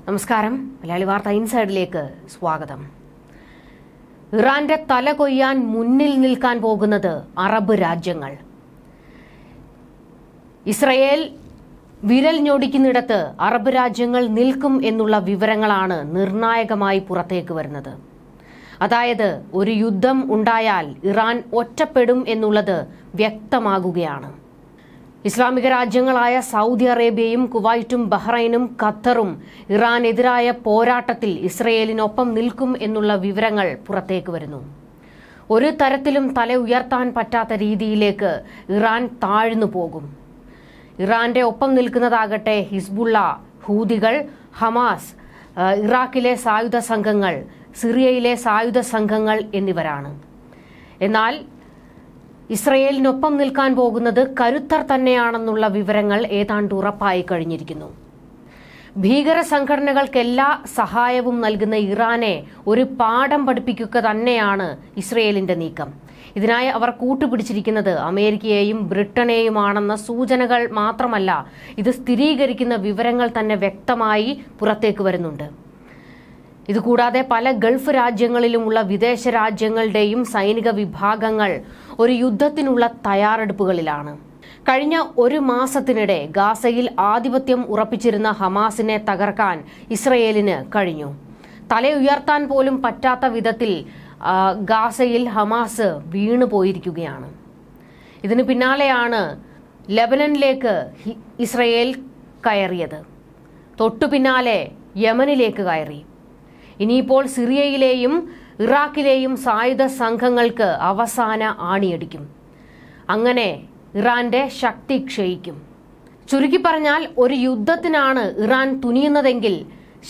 നമസ്കാരം. മലയാളി വാർത്ത ഇൻസൈഡിലേക്ക് സ്വാഗതം. ഇറാന്റെ തല കൊയ്യാൻ മുന്നിൽ നിൽക്കാൻ പോകുന്നത് അറബ് രാജ്യങ്ങൾ. ഇസ്രയേൽ വിരൽ ഞൊടിക്കുന്നിടത്ത് അറബ് രാജ്യങ്ങൾ നിൽക്കും എന്നുള്ള വിവരങ്ങളാണ് നിർണായകമായി പുറത്തേക്ക് വരുന്നത്. അതായത് ഒരു യുദ്ധം ഉണ്ടായാൽ ഇറാൻ ഒറ്റപ്പെടും എന്നുള്ളത് വ്യക്തമാകുകയാണ്. ഇസ്ലാമിക രാജ്യങ്ങളായ സൗദി അറേബ്യയും കുവൈറ്റും ബഹ്റൈനും ഖത്തറും ഇറാനെതിരായ പോരാട്ടത്തിൽ ഇസ്രയേലിനൊപ്പം നിൽക്കും എന്നുള്ള വിവരങ്ങൾ പുറത്തേക്ക് വരുന്നു. ഒരു തരത്തിലും തല ഉയർത്താൻ പറ്റാത്ത രീതിയിലേക്ക് ഇറാൻ താഴ്ന്നു പോകും. ഇറാന്റെ ഒപ്പം നിൽക്കുന്നതാകട്ടെ ഹിസ്ബുള്ള, ഹൂതികൾ, ഹമാസ്, ഇറാഖിലെ സായുധ സംഘങ്ങൾ, സിറിയയിലെ സായുധ സംഘങ്ങൾ എന്നിവരാണ്. എന്നാൽ ഇസ്രയേലിനൊപ്പം നിൽക്കാൻ പോകുന്നത് കരുത്തർ തന്നെയാണെന്നുള്ള വിവരങ്ങൾ ഏതാണ്ട് ഉറപ്പായി കഴിഞ്ഞിരിക്കുന്നു. ഭീകര സംഘടനകൾക്ക് എല്ലാ സഹായവും നൽകുന്ന ഇറാനെ ഒരു പാഠം പഠിപ്പിക്കുക തന്നെയാണ് ഇസ്രയേലിന്റെ നീക്കം. ഇതിനായി അവർ കൂട്ടുപിടിച്ചിരിക്കുന്നത് അമേരിക്കയെയും ബ്രിട്ടനെയുമാണെന്ന സൂചനകൾ മാത്രമല്ല, ഇത് സ്ഥിരീകരിക്കുന്ന വിവരങ്ങൾ തന്നെ വ്യക്തമായി പുറത്തേക്ക് വരുന്നുണ്ട്. ഇതുകൂടാതെ പല ഗൾഫ് രാജ്യങ്ങളിലുമുള്ള വിദേശ രാജ്യങ്ങളുടെയും സൈനിക വിഭാഗങ്ങൾ ഒരു യുദ്ധത്തിനുള്ള തയ്യാറെടുപ്പുകളിലാണ്. കഴിഞ്ഞ ഒരു മാസത്തിനിടെ ഗാസയിൽ ആധിപത്യം ഉറപ്പിച്ചിരുന്ന ഹമാസിനെ തകർക്കാൻ ഇസ്രയേലിന് കഴിഞ്ഞു. തലയുയർത്താൻ പോലും പറ്റാത്ത വിധത്തിൽ ഗാസയിൽ ഹമാസ് വീണുപോയിരിക്കുകയാണ്. ഇതിന് പിന്നാലെയാണ് ലെബനനിലേക്ക് ഇസ്രയേൽ കയറിയത്. തൊട്ടു പിന്നാലെ യമനിലേക്ക് കയറി. ഇനിയിപ്പോൾ സിറിയയിലെയും ഇറാഖിലെയും സായുധ സംഘങ്ങൾക്ക് അവസാന ആണിയടിക്കും. അങ്ങനെ ഇറാന്റെ ശക്തി ക്ഷയിക്കും. ചുരുക്കി പറഞ്ഞാൽ ഒരു യുദ്ധത്തിനാണ് ഇറാൻ തുനിയുന്നതെങ്കിൽ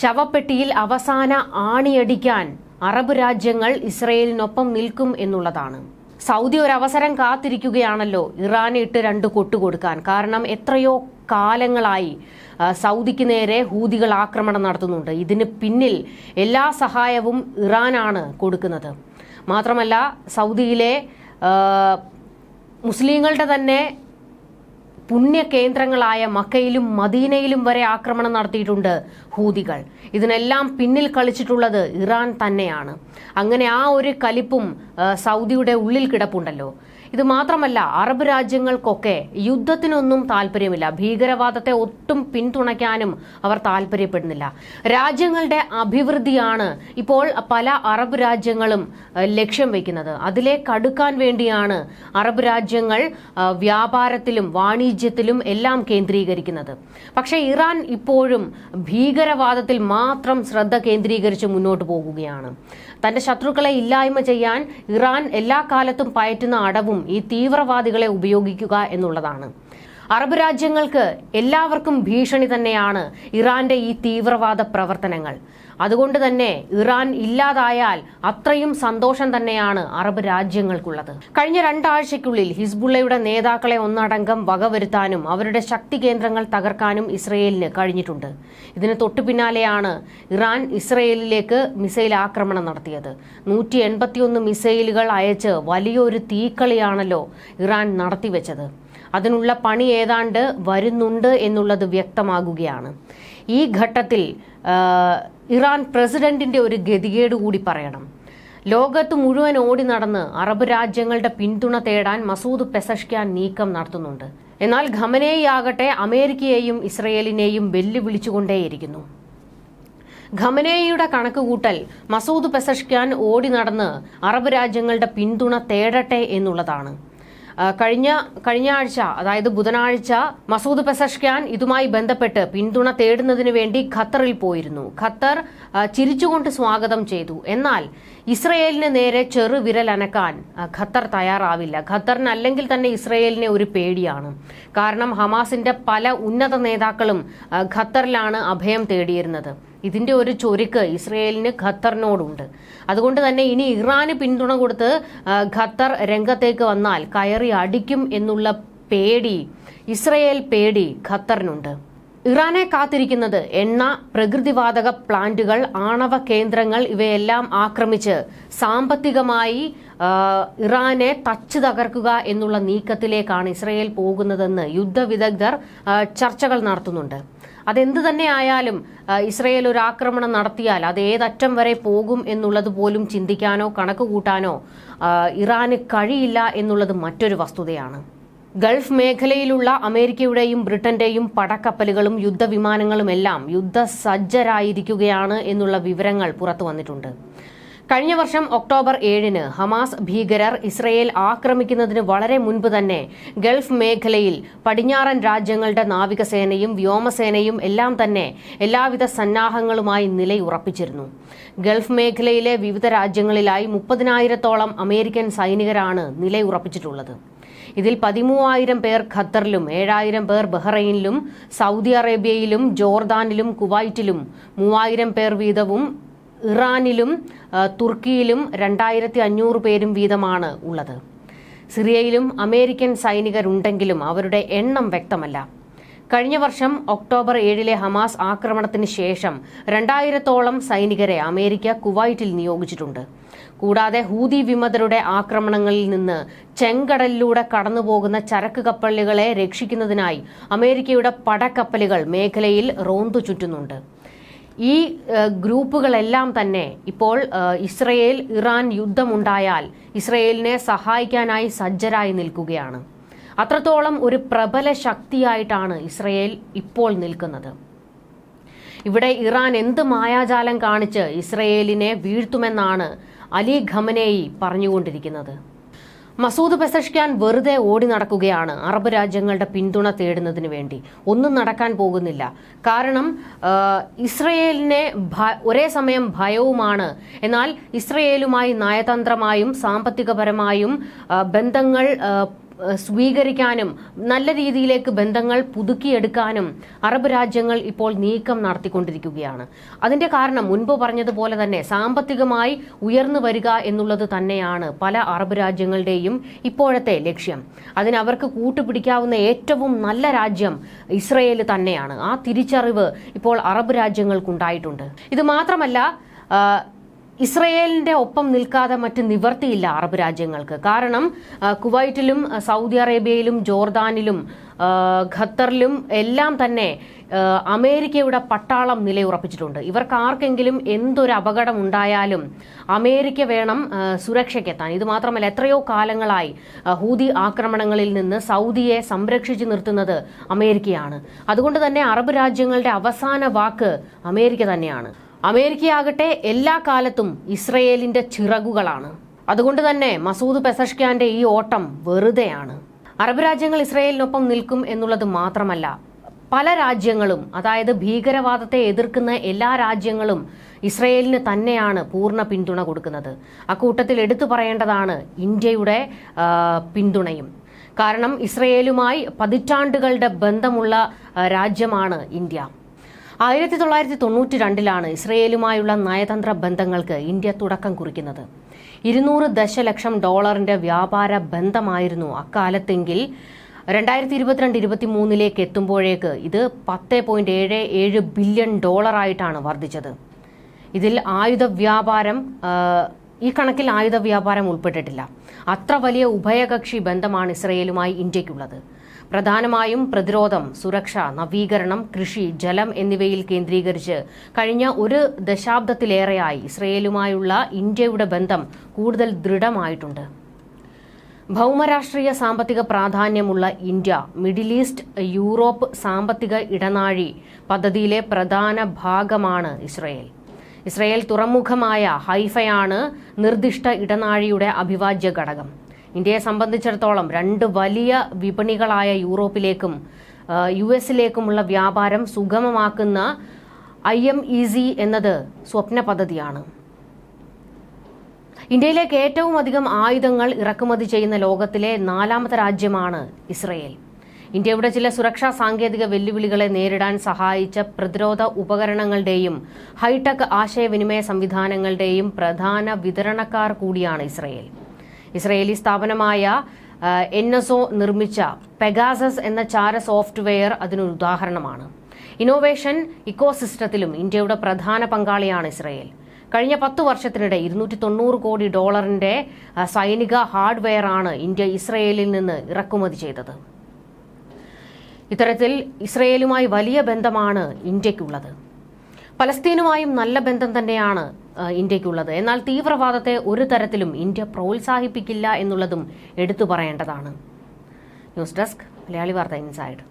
ശവപ്പെട്ടിയിൽ അവസാന ആണിയടിക്കാൻ അറബ് രാജ്യങ്ങൾ ഇസ്രയേലിനൊപ്പം നിൽക്കും എന്നുള്ളതാണ്. സൗദി ഒരവസരം കാത്തിരിക്കുകയാണല്ലോ ഇറാന് ഇട്ട് രണ്ട് കൊട്ടുകൊടുക്കാൻ. കാരണം എത്രയോ കാലങ്ങളായി സൗദിക്ക് നേരെ ഹൂതികൾ ആക്രമണം നടത്തുന്നുണ്ട്. ഇതിന് പിന്നിൽ എല്ലാ സഹായവും ഇറാനാണ് കൊടുക്കുന്നത്. മാത്രമല്ല സൗദിയിലെ മുസ്ലിങ്ങളുടെ തന്നെ പുണ്യ കേന്ദ്രങ്ങളായ മക്കയിലും മദീനയിലും വരെ ആക്രമണം നടത്തിയിട്ടുണ്ട് ഹൂതികൾ. ഇതിനെല്ലാം പിന്നിൽ കളിച്ചിട്ടുള്ളത് ഇറാൻ തന്നെയാണ്. അങ്ങനെ ആ ഒരു കലിപ്പും സൗദിയുടെ ഉള്ളിൽ കിടപ്പുണ്ടല്ലോ. ഇത് മാത്രമല്ല, അറബ് രാജ്യങ്ങൾക്കൊക്കെ യുദ്ധത്തിനൊന്നും താല്പര്യമില്ല. ഭീകരവാദത്തെ ഒട്ടും പിന്തുണയ്ക്കാനും അവർ താല്പര്യപ്പെടുന്നില്ല. രാജ്യങ്ങളുടെ അഭിവൃദ്ധിയാണ് ഇപ്പോൾ പല അറബ് രാജ്യങ്ങളും ലക്ഷ്യം വയ്ക്കുന്നത്. അതിലേക്ക് അടുക്കാൻ വേണ്ടിയാണ് അറബ് രാജ്യങ്ങൾ വ്യാപാരത്തിലും വാണിജ്യത്തിലും എല്ലാം കേന്ദ്രീകരിക്കുന്നത്. പക്ഷേ ഇറാൻ ഇപ്പോഴും ഭീകരവാദത്തിൽ മാത്രം ശ്രദ്ധ കേന്ദ്രീകരിച്ച് മുന്നോട്ട് പോകുകയാണ്. തന്റെ ശത്രുക്കളെ ഇല്ലായ്മ ചെയ്യാൻ ഇറാൻ എല്ലാ കാലത്തും പയറ്റുന്ന അടവും ഈ തീവ്രവാദികളെ ഉപയോഗിക്കുക എന്നുള്ളതാണ്. അറബ് രാജ്യങ്ങൾക്ക് എല്ലാവർക്കും ഭീഷണി തന്നെയാണ് ഇറാന്റെ ഈ തീവ്രവാദ പ്രവർത്തനങ്ങൾ. അതുകൊണ്ട് തന്നെ ഇറാൻ ഇല്ലാതായാൽ അത്രയും സന്തോഷം തന്നെയാണ് അറബ് രാജ്യങ്ങൾക്കുള്ളത്. കഴിഞ്ഞ 2 ആഴ്ചയ്ക്കുള്ളിൽ ഹിസ്ബുള്ളയുടെ നേതാക്കളെ ഒന്നടങ്കം വകവരുത്താനും അവരുടെ ശക്തി കേന്ദ്രങ്ങൾ തകർക്കാനും ഇസ്രയേലിന് കഴിഞ്ഞിട്ടുണ്ട്. ഇതിന് തൊട്ടു പിന്നാലെയാണ് ഇറാൻ ഇസ്രയേലിലേക്ക് മിസൈൽ ആക്രമണം നടത്തിയത്. 181 മിസൈലുകൾ അയച്ച് വലിയൊരു തീക്കളിയാണല്ലോ ഇറാൻ നടത്തിവെച്ചത്. അതിനുള്ള പണി ഏതാണ്ട് വരുന്നുണ്ട് എന്നുള്ളത് വ്യക്തമാകുകയാണ്. ഈ ഘട്ടത്തിൽ ഇറാൻ പ്രസിഡന്റിന്റെ ഒരു ഗതികേട് കൂടി പറയണം. ലോകത്ത് മുഴുവൻ ഓടി നടന്ന് അറബ് രാജ്യങ്ങളുടെ പിന്തുണ തേടാൻ മസൂദ് പെസഷ്ക്യാൻ നീക്കം നടത്തുന്നുണ്ട്. എന്നാൽ ഖമനേയി ആകട്ടെ അമേരിക്കയെയും ഇസ്രയേലിനെയും വെല്ലുവിളിച്ചുകൊണ്ടേയിരിക്കുന്നു. ഖമനേയിയുടെ കണക്കുകൂട്ടൽ മസൂദ് പെസഷ്ക്യാൻ ഓടി നടന്ന് അറബ് രാജ്യങ്ങളുടെ പിന്തുണ തേടട്ടെ എന്നുള്ളതാണ്. കഴിഞ്ഞ ആഴ്ച, അതായത് ബുധനാഴ്ച, മസൂദ് പെസഷ്ക്യാൻ ഇതുമായി ബന്ധപ്പെട്ട് പിന്തുണ തേടുന്നതിന് വേണ്ടി ഖത്തറിൽ പോയിരുന്നു. ഖത്തർ ചിരിച്ചുകൊണ്ട് സ്വാഗതം ചെയ്തു. എന്നാൽ ഇസ്രയേലിന് നേരെ ചെറുവിരൽ അനക്കാൻ ഖത്തർ തയ്യാറാവില്ല. ഖത്തറിന് അല്ലെങ്കിൽ തന്നെ ഇസ്രയേലിനെ ഒരു പേടിയാണ്. കാരണം ഹമാസിന്റെ പല ഉന്നത നേതാക്കളും ഖത്തറിലാണ് അഭയം തേടിയിരുന്നത്. ഇതിന്റെ ഒരു ചൊരുക്ക് ഇസ്രയേലിന് ഖത്തറിനോടുണ്ട്. അതുകൊണ്ട് തന്നെ ഇനി ഇറാന് പിന്തുണ കൊടുത്ത് ഖത്തർ രംഗത്തേക്ക് വന്നാൽ കയറി അടിക്കും എന്നുള്ള പേടി, ഇസ്രയേൽ പേടി ഖത്തറിനുണ്ട്. ഇറാനെ കാത്തിരിക്കുന്നത് എണ്ണ, പ്രകൃതിവാതക പ്ലാന്റുകൾ, ആണവ കേന്ദ്രങ്ങൾ ഇവയെല്ലാം ആക്രമിച്ച് സാമ്പത്തികമായി ഇറാനെ തച്ചു തകർക്കുക എന്നുള്ള നീക്കത്തിലേക്കാണ് ഇസ്രയേൽ പോകുന്നതെന്ന് യുദ്ധവിദഗ്ധർ ചർച്ചകൾ നടത്തുന്നുണ്ട്. അതെന്ത് തന്നെ ആയാലും ഇസ്രയേൽ ഒരു ആക്രമണം നടത്തിയാൽ അത് ഏതറ്റം വരെ പോകും എന്നുള്ളത് പോലും ചിന്തിക്കാനോ കണക്ക് കൂട്ടാനോ ഇറാന് കഴിയില്ല എന്നുള്ളത് മറ്റൊരു വസ്തുതയാണ്. ഗൾഫ് മേഖലയിലുള്ള അമേരിക്കയുടെയും ബ്രിട്ടന്റെയും പടക്കപ്പലുകളും യുദ്ധവിമാനങ്ങളുമെല്ലാം യുദ്ധസജ്ജരായിരിക്കുകയാണ് എന്നുള്ള വിവരങ്ങൾ പുറത്തു വന്നിട്ടുണ്ട്. കഴിഞ്ഞ വർഷം ഒക്ടോബർ 7-ന് ഹമാസ് ഭീകരർ ഇസ്രയേൽ ആക്രമിക്കുന്നതിന് വളരെ മുൻപ് തന്നെ ഗൾഫ് മേഖലയിൽ പടിഞ്ഞാറൻ രാജ്യങ്ങളുടെ നാവികസേനയും വ്യോമസേനയും എല്ലാം തന്നെ എല്ലാവിധ സന്നാഹങ്ങളുമായി നിലയുറപ്പിച്ചിരുന്നു. ഗൾഫ് മേഖലയിലെ വിവിധ രാജ്യങ്ങളിലായി 30,000-ഓളം അമേരിക്കൻ സൈനികരാണ് നിലയുറപ്പിച്ചിട്ടുള്ളത്. ഇതിൽ 13,000 പേർ ഖത്തറിലും 7,000 പേർ ബഹ്റൈനിലും സൗദി അറേബ്യയിലും ജോർദാനിലും കുവൈറ്റിലും 3,000 പേർ വീതവും ഇറാനിലും തുർക്കിയിലും 2,500 പേരും വീതമാണ് ഉള്ളത്. സിറിയയിലും അമേരിക്കൻ സൈനികരുണ്ടെങ്കിലും അവരുടെ എണ്ണം വ്യക്തമല്ല. കഴിഞ്ഞ വർഷം ഒക്ടോബർ 7-ലെ ഹമാസ് ആക്രമണത്തിന് ശേഷം 2,000-ഓളം സൈനികരെ അമേരിക്ക കുവൈറ്റിൽ നിയോഗിച്ചിട്ടുണ്ട്. കൂടാതെ ഹൂതി വിമതരുടെ ആക്രമണങ്ങളിൽ നിന്ന് ചെങ്കടലിലൂടെ കടന്നുപോകുന്ന ചരക്ക് കപ്പലുകളെ രക്ഷിക്കുന്നതിനായി അമേരിക്കയുടെ പടക്കപ്പലുകൾ മേഖലയിൽ റോന്തു ചുറ്റുന്നുണ്ട്. ഈ ഗ്രൂപ്പുകളെല്ലാം തന്നെ ഇപ്പോൾ ഇസ്രയേൽ ഇറാൻ യുദ്ധമുണ്ടായാൽ ഇസ്രയേലിനെ സഹായിക്കാനായി സജ്ജരായി നിൽക്കുകയാണ്. അത്രത്തോളം ഒരു പ്രബല ശക്തിയായിട്ടാണ് ഇസ്രയേൽ ഇപ്പോൾ നിൽക്കുന്നത്. ഇവിടെ ഇറാൻ എന്ത് മായാജാലം കാണിച്ച് ഇസ്രയേലിനെ വീഴ്ത്തുമെന്നാണ് അലി ഖമനേയി പറഞ്ഞുകൊണ്ടിരിക്കുന്നത്. മസൂദ് പെസഷ്ക്യാൻ വെറുതെ ഓടി നടക്കുകയാണ് അറബ് രാജ്യങ്ങളുടെ പിന്തുണ തേടുന്നതിന് വേണ്ടി. ഒന്നും നടക്കാൻ പോകുന്നില്ല. കാരണം ഇസ്രയേലിനെ ഒരേ സമയം ഭയവുമാണ്. എന്നാൽ ഇസ്രയേലുമായി നയതന്ത്രമായും സാമ്പത്തികപരമായും ബന്ധങ്ങൾ സ്വീകരിക്കാനും നല്ല രീതിയിലേക്ക് ബന്ധങ്ങൾ പുതുക്കിയെടുക്കാനും അറബ് രാജ്യങ്ങൾ ഇപ്പോൾ നീക്കം നടത്തിക്കൊണ്ടിരിക്കുകയാണ്. അതിന്റെ കാരണം മുൻപ് പറഞ്ഞതുപോലെ തന്നെ സാമ്പത്തികമായി ഉയർന്നു വരിക എന്നുള്ളത് തന്നെയാണ് പല അറബ് രാജ്യങ്ങളുടെയും ഇപ്പോഴത്തെ ലക്ഷ്യം. അതിന് അവർക്ക് കൂട്ടുപിടിക്കാവുന്ന ഏറ്റവും നല്ല രാജ്യം ഇസ്രയേൽ തന്നെയാണ്. ആ തിരിച്ചറിവ് ഇപ്പോൾ അറബ് രാജ്യങ്ങൾക്കുണ്ടായിട്ടുണ്ട്. ഇത് മാത്രമല്ല, ഇസ്രയേലിന്റെ ഒപ്പം നിൽക്കാതെ മറ്റ് നിവർത്തിയില്ല അറബ് രാജ്യങ്ങൾക്ക്. കാരണം കുവൈറ്റിലും സൗദി അറേബ്യയിലും ജോർദാനിലും ഖത്തറിലും എല്ലാം തന്നെ അമേരിക്കയുടെ പട്ടാളം നിലയുറപ്പിച്ചിട്ടുണ്ട്. ഇവർക്ക് ആർക്കെങ്കിലും എന്തൊരു അപകടം ഉണ്ടായാലും അമേരിക്ക വേണം സുരക്ഷയ്ക്കെത്താൻ. ഇത് മാത്രമല്ല, എത്രയോ കാലങ്ങളായി ഹൂതി ആക്രമണങ്ങളിൽ നിന്ന് സൗദിയെ സംരക്ഷിച്ചു നിർത്തുന്നത് അമേരിക്കയാണ്. അതുകൊണ്ട് തന്നെ അറബ് രാജ്യങ്ങളുടെ അവസാന വാക്ക് അമേരിക്ക തന്നെയാണ്. അമേരിക്കയാകട്ടെ എല്ലാ കാലത്തും ഇസ്രയേലിന്റെ ചിറകുകളാണ്. അതുകൊണ്ട് തന്നെ മസൂദ് പെസഷ്ക്യാന്റെ ഈ ഓട്ടം വെറുതെയാണ്. അറബ് രാജ്യങ്ങൾ ഇസ്രയേലിനൊപ്പം നിൽക്കും എന്നുള്ളത് മാത്രമല്ല, പല രാജ്യങ്ങളും, അതായത് ഭീകരവാദത്തെ എതിർക്കുന്ന എല്ലാ രാജ്യങ്ങളും ഇസ്രയേലിന് തന്നെയാണ് പൂർണ്ണ പിന്തുണ കൊടുക്കുന്നത്. അക്കൂട്ടത്തിൽ എടുത്തു പറയേണ്ടതാണ് ഇന്ത്യയുടെ പിന്തുണയും. കാരണം ഇസ്രയേലുമായി പതിറ്റാണ്ടുകളുടെ ബന്ധമുള്ള രാജ്യമാണ് ഇന്ത്യ. 1992-ലാണ് ഇസ്രയേലുമായുള്ള നയതന്ത്ര ബന്ധങ്ങൾക്ക് ഇന്ത്യ തുടക്കം കുറിക്കുന്നത്. $200 ദശലക്ഷം വ്യാപാര ബന്ധമായിരുന്നു അക്കാലത്തെങ്കിൽ 2022-23 എത്തുമ്പോഴേക്ക് ഇത് $10.77 ബില്യൺ ആയിട്ടാണ് വർദ്ധിച്ചത്. ഇതിൽ ഈ കണക്കിൽ ആയുധ വ്യാപാരം ഉൾപ്പെട്ടിട്ടില്ല. അത്ര വലിയ ഉഭയകക്ഷി ബന്ധമാണ് ഇസ്രയേലുമായി ഇന്ത്യക്കുള്ളത്. പ്രധാനമായും പ്രതിരോധം, സുരക്ഷ, നവീകരണം, കൃഷി, ജലം എന്നിവയിൽ കേന്ദ്രീകരിച്ച് കഴിഞ്ഞ ഒരു ദശാബ്ദത്തിലേറെയായി ഇസ്രയേലുമായുള്ള ഇന്ത്യയുടെ ബന്ധം കൂടുതൽ ദൃഢമായിട്ടുണ്ട്. ഭൗമരാഷ്ട്രീയ സാമ്പത്തിക പ്രാധാന്യമുള്ള ഇന്ത്യ മിഡിൽ ഈസ്റ്റ് യൂറോപ്പ് സാമ്പത്തിക ഇടനാഴി പദ്ധതിയിലെ പ്രധാന ഭാഗമാണ് ഇസ്രയേൽ. ഇസ്രയേൽ തുറമുഖമായ ഹൈഫയാണ് നിർദ്ദിഷ്ട ഇടനാഴിയുടെ അവിഭാജ്യ ഘടകം. ഇന്ത്യയെ സംബന്ധിച്ചിടത്തോളം 2 വലിയ വിപണികളായ യൂറോപ്പിലേക്കും US-ലേക്കുമുള്ള വ്യാപാരം സുഗമമാക്കുന്ന IMEC എന്നത് സ്വപ്ന പദ്ധതിയാണ്. ഇന്ത്യയിലേക്ക് ഏറ്റവും അധികം ആയുധങ്ങൾ ഇറക്കുമതി ചെയ്യുന്ന ലോകത്തിലെ 4ാമത്തെ രാജ്യമാണ് ഇസ്രയേൽ. ഇന്ത്യയുടെ ചില സുരക്ഷാ സാങ്കേതിക വെല്ലുവിളികളെ നേരിടാൻ സഹായിച്ച പ്രതിരോധ ഉപകരണങ്ങളുടെയും ഹൈടെക് ആശയവിനിമയ സംവിധാനങ്ങളുടെയും പ്രധാന വിതരണക്കാർ കൂടിയാണ് ഇസ്രയേൽ. ഇസ്രയേലി സ്ഥാപനമായ NSO നിർമ്മിച്ച പെഗാസസ് എന്ന ചാര സോഫ്റ്റ്വെയർ അതിനൊരു ഉദാഹരണമാണ്. ഇന്നോവേഷൻ ഇക്കോസിസ്റ്റത്തിലും ഇന്ത്യയുടെ പ്രധാന പങ്കാളിയാണ് ഇസ്രയേൽ. കഴിഞ്ഞ 10 വർഷത്തിനിടെ $290 കോടി സൈനിക ഹാർഡ്വെയറാണ് ഇന്ത്യ ഇസ്രയേലിൽ നിന്ന് ഇറക്കുമതി ചെയ്തത്. ഇത്തരത്തിൽ ഇസ്രയേലുമായി വലിയ ബന്ധമാണ് ഇന്ത്യക്കുള്ളത്. പലസ്തീനുമായും നല്ല ബന്ധം തന്നെയാണ് ഇന്ത്യക്കുള്ളത്. എന്നാൽ തീവ്രവാദത്തെ ഒരു തരത്തിലും ഇന്ത്യ പ്രോത്സാഹിപ്പിക്കില്ല എന്നുള്ളതും എടുത്തു പറയേണ്ടതാണ്. ന്യൂസ് ഡെസ്ക് മലയാളി വാർത്ത ഇൻസൈഡ്.